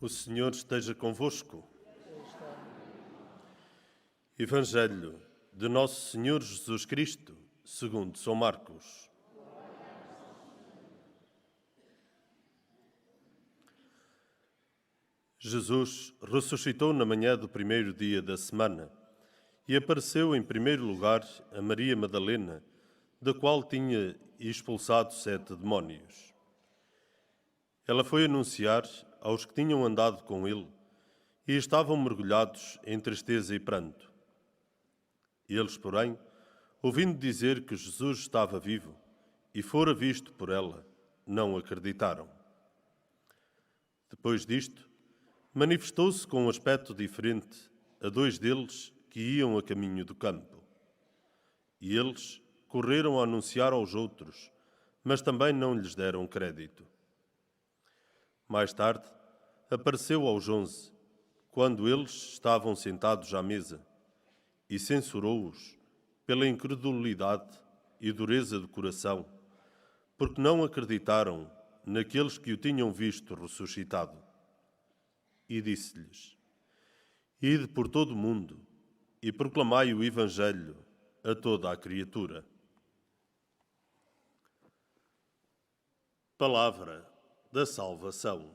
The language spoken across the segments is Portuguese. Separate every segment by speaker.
Speaker 1: O Senhor esteja convosco. Evangelho de Nosso Senhor Jesus Cristo, segundo São Marcos. Jesus ressuscitou na manhã do primeiro dia da semana e apareceu em primeiro lugar a Maria Madalena, da qual tinha expulsado 7 demónios. Ela foi anunciar aos que tinham andado com ele e estavam mergulhados em tristeza e pranto. Eles, porém, ouvindo dizer que Jesus estava vivo e fora visto por ela, não acreditaram. Depois disto, manifestou-se com um aspecto diferente a 2 deles que iam a caminho do campo. E eles correram a anunciar aos outros, mas também não lhes deram crédito. Mais tarde, apareceu aos 11, quando eles estavam sentados à mesa, e censurou-os pela incredulidade e dureza de coração, porque não acreditaram naqueles que o tinham visto ressuscitado. E disse-lhes: Ide por todo o mundo e proclamai o Evangelho a toda a criatura. Palavra da salvação.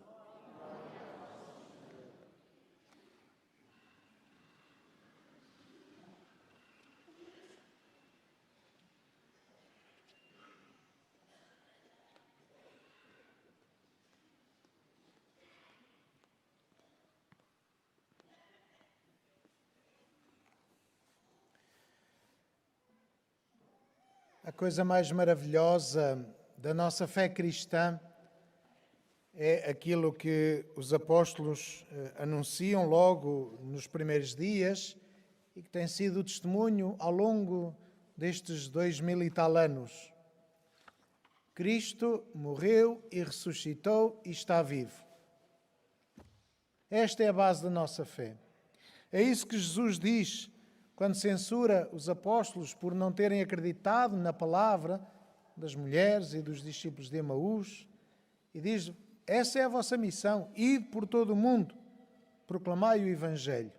Speaker 2: A coisa mais maravilhosa da nossa fé cristã é aquilo que os apóstolos anunciam logo nos primeiros dias e que tem sido o testemunho ao longo destes 2000 e tal anos. Cristo morreu e ressuscitou e está vivo. Esta é a base da nossa fé. É isso que Jesus diz quando censura os apóstolos por não terem acreditado na palavra das mulheres e dos discípulos de Emaús, e diz: essa é a vossa missão, ide por todo o mundo, proclamai o Evangelho.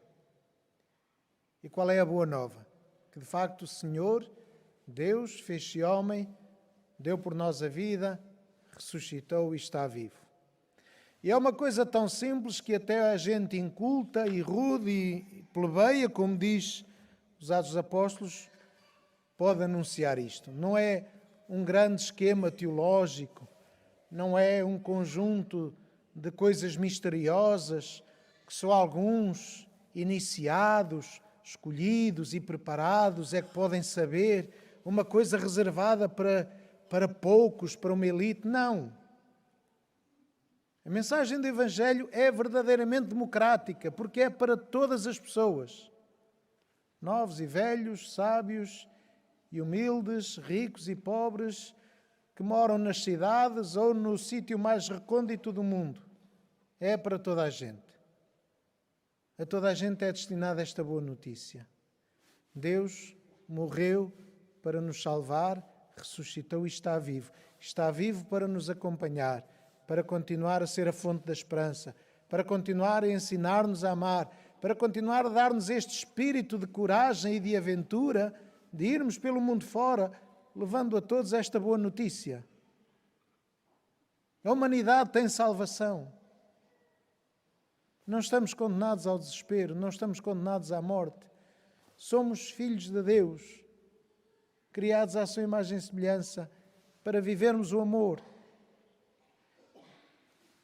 Speaker 2: E qual é a boa nova? Que de facto o Senhor, Deus, fez-se homem, deu por nós a vida, ressuscitou e está vivo. E é uma coisa tão simples que até a gente inculta e rude e plebeia, como diz os Atos dos Apóstolos, pode anunciar isto. Não é um grande esquema teológico, não é um conjunto de coisas misteriosas que só alguns iniciados, escolhidos e preparados é que podem saber, uma coisa reservada para poucos, para uma elite. Não. A mensagem do Evangelho é verdadeiramente democrática, porque é para todas as pessoas. Novos e velhos, sábios e humildes, ricos e pobres, que moram nas cidades ou no sítio mais recôndito do mundo. É para toda a gente. A toda a gente é destinada esta boa notícia. Deus morreu para nos salvar, ressuscitou e está vivo. Está vivo para nos acompanhar, para continuar a ser a fonte da esperança, para continuar a ensinar-nos a amar, para continuar a dar-nos este espírito de coragem e de aventura, de irmos pelo mundo fora, levando a todos esta boa notícia. A humanidade tem salvação. Não estamos condenados ao desespero, não estamos condenados à morte. Somos filhos de Deus, criados à sua imagem e semelhança, para vivermos o amor.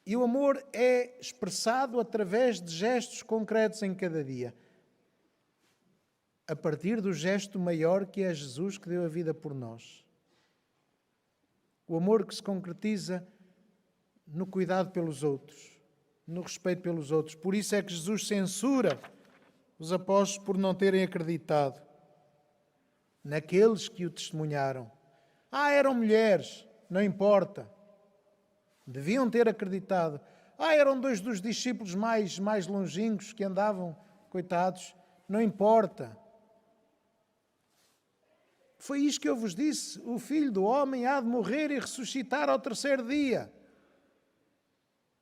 Speaker 2: E o amor é expressado através de gestos concretos em cada dia. A partir do gesto maior que é Jesus, que deu a vida por nós. O amor que se concretiza no cuidado pelos outros, no respeito pelos outros. Por isso é que Jesus censura os apóstolos por não terem acreditado naqueles que o testemunharam. Eram mulheres, não importa. Deviam ter acreditado. Eram 2 dos discípulos mais longínquos que andavam, coitados. Não importa. Foi isto que eu vos disse. O Filho do Homem há de morrer e ressuscitar ao 3º dia.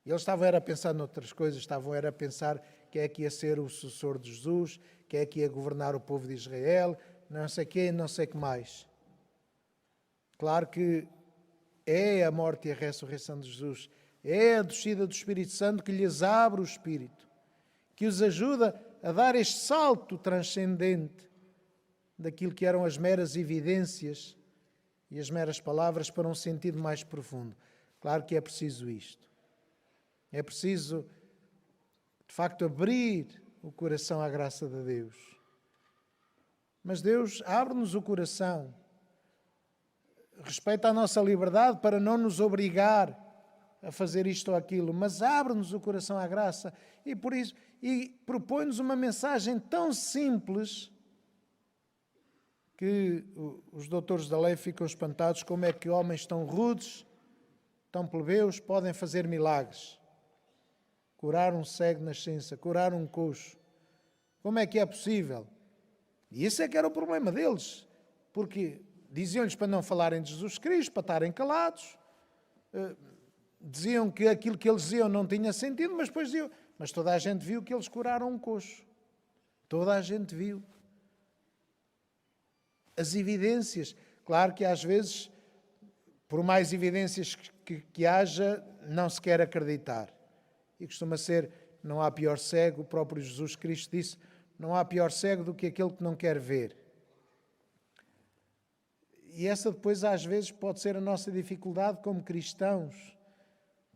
Speaker 2: E eles estavam era a pensar noutras coisas, estavam era a pensar quem é que ia ser o sucessor de Jesus, quem é que ia governar o povo de Israel, não sei quem, não sei o que mais. Claro que é a morte e a ressurreição de Jesus, é a descida do Espírito Santo que lhes abre o espírito, que os ajuda a dar este salto transcendente daquilo que eram as meras evidências e as meras palavras para um sentido mais profundo. Claro que é preciso isto. É preciso, de facto, abrir o coração à graça de Deus. Mas Deus abre-nos o coração, respeita a nossa liberdade para não nos obrigar a fazer isto ou aquilo, mas abre-nos o coração à graça e por isso propõe-nos uma mensagem tão simples que os doutores da lei ficam espantados como é que homens tão rudes, tão plebeus, podem fazer milagres. Curar um cego de nascença, curar um coxo. Como é que é possível? E esse é que era o problema deles, porque diziam-lhes para não falarem de Jesus Cristo, para estarem calados, diziam que aquilo que eles diziam não tinha sentido, mas depois diziam, mas toda a gente viu que eles curaram um coxo. Toda a gente viu. As evidências, claro que às vezes, por mais evidências que haja, não se quer acreditar. E costuma ser, não há pior cego, o próprio Jesus Cristo disse, não há pior cego do que aquele que não quer ver. E essa depois às vezes pode ser a nossa dificuldade como cristãos,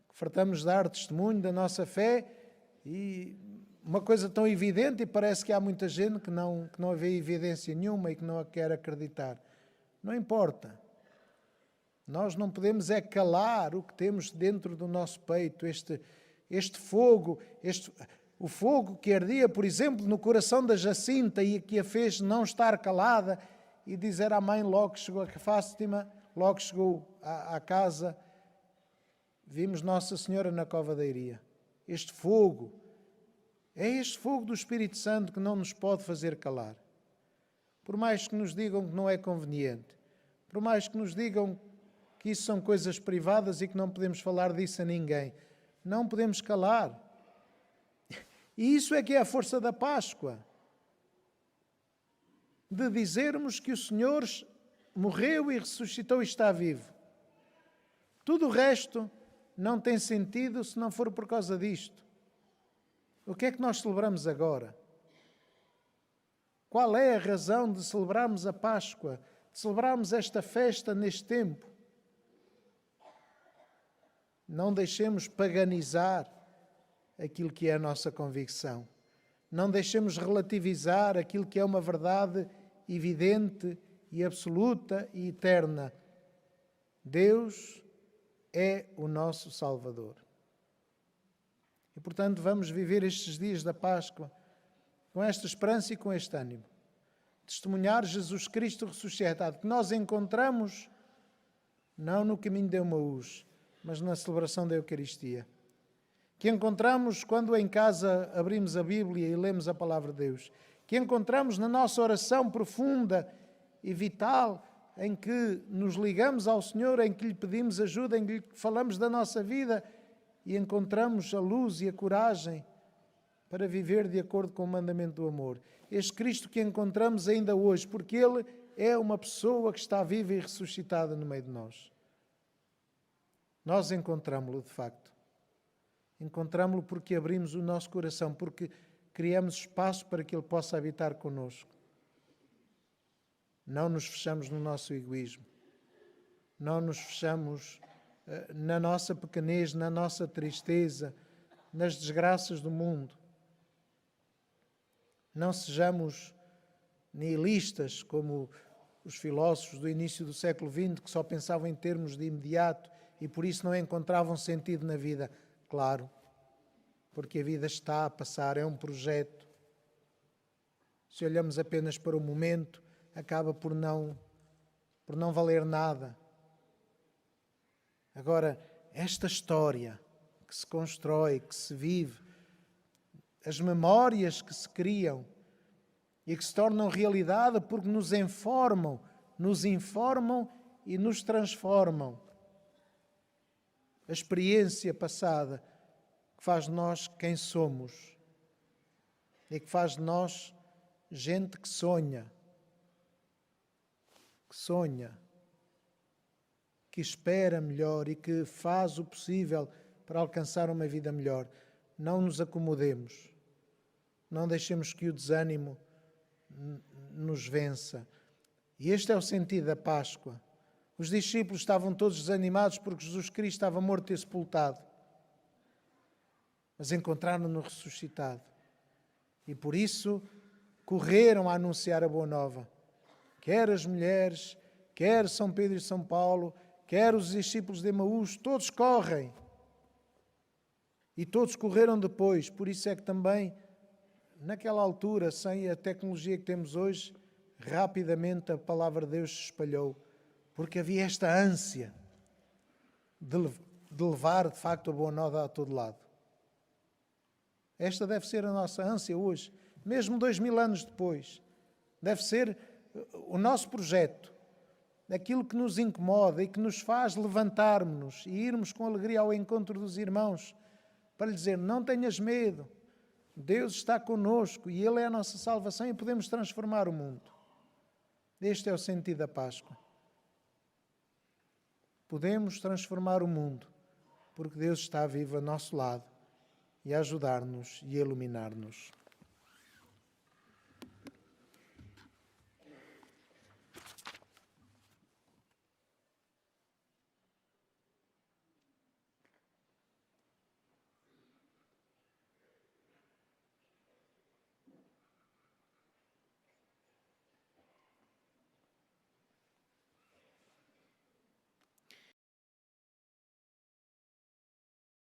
Speaker 2: que fartamos de dar testemunho da nossa fé e uma coisa tão evidente e parece que há muita gente que não vê evidência nenhuma e que não a quer acreditar. Não importa. Nós não podemos é calar o que temos dentro do nosso peito, este fogo, o fogo que ardia, por exemplo, no coração da Jacinta e que a fez não estar calada e dizer à mãe logo que chegou a Fátima, logo que chegou à casa, vimos Nossa Senhora na cova da Iria. Este fogo, é este fogo do Espírito Santo que não nos pode fazer calar. Por mais que nos digam que não é conveniente, por mais que nos digam que isso são coisas privadas e que não podemos falar disso a ninguém, não podemos calar. E isso é que é a força da Páscoa. De dizermos que o Senhor morreu e ressuscitou e está vivo. Tudo o resto não tem sentido se não for por causa disto. O que é que nós celebramos agora? Qual é a razão de celebrarmos a Páscoa, de celebrarmos esta festa neste tempo? Não deixemos paganizar aquilo que é a nossa convicção. Não deixemos relativizar aquilo que é uma verdade evidente e absoluta e eterna. Deus é o nosso Salvador. E, portanto, vamos viver estes dias da Páscoa com esta esperança e com este ânimo. Testemunhar Jesus Cristo ressuscitado, que nós encontramos não no caminho de Emaús, mas na celebração da Eucaristia. Que encontramos quando em casa abrimos a Bíblia e lemos a Palavra de Deus. Que encontramos na nossa oração profunda e vital, em que nos ligamos ao Senhor, em que lhe pedimos ajuda, em que lhe falamos da nossa vida e encontramos a luz e a coragem para viver de acordo com o mandamento do amor. Este Cristo que encontramos ainda hoje, porque Ele é uma pessoa que está viva e ressuscitada no meio de nós. Nós encontramos-lo, de facto. Encontramos-lo porque abrimos o nosso coração, porque criamos espaço para que Ele possa habitar connosco. Não nos fechamos no nosso egoísmo. Não nos fechamos na nossa pequenez, na nossa tristeza, nas desgraças do mundo. Não sejamos nihilistas como os filósofos do início do século XX, que só pensavam em termos de imediato e por isso não encontravam sentido na vida. Claro, porque a vida está a passar, é um projeto. Se olhamos apenas para o momento, acaba por não valer nada. Agora, esta história que se constrói, que se vive, as memórias que se criam e que se tornam realidade porque nos informam e nos transformam. A experiência passada que faz de nós quem somos e que faz de nós gente que sonha, que espera melhor e que faz o possível para alcançar uma vida melhor. Não nos acomodemos, não deixemos que o desânimo nos vença. E este é o sentido da Páscoa. Os discípulos estavam todos desanimados porque Jesus Cristo estava morto e sepultado, mas encontraram-no ressuscitado. E por isso correram a anunciar a boa nova. Quer as mulheres, quer São Pedro e São Paulo, quer os discípulos de Emaús, todos correm. E todos correram depois. Por isso é que também, naquela altura, sem a tecnologia que temos hoje, rapidamente a palavra de Deus se espalhou. Porque havia esta ânsia de levar, de facto, a boa nova a todo lado. Esta deve ser a nossa ânsia hoje, mesmo 2000 anos depois. Deve ser o nosso projeto, aquilo que nos incomoda e que nos faz levantarmos-nos e irmos com alegria ao encontro dos irmãos, para lhe dizer, não tenhas medo, Deus está connosco e Ele é a nossa salvação e podemos transformar o mundo. Este é o sentido da Páscoa. Podemos transformar o mundo, porque Deus está vivo a nosso lado e a ajudar-nos e a iluminar-nos.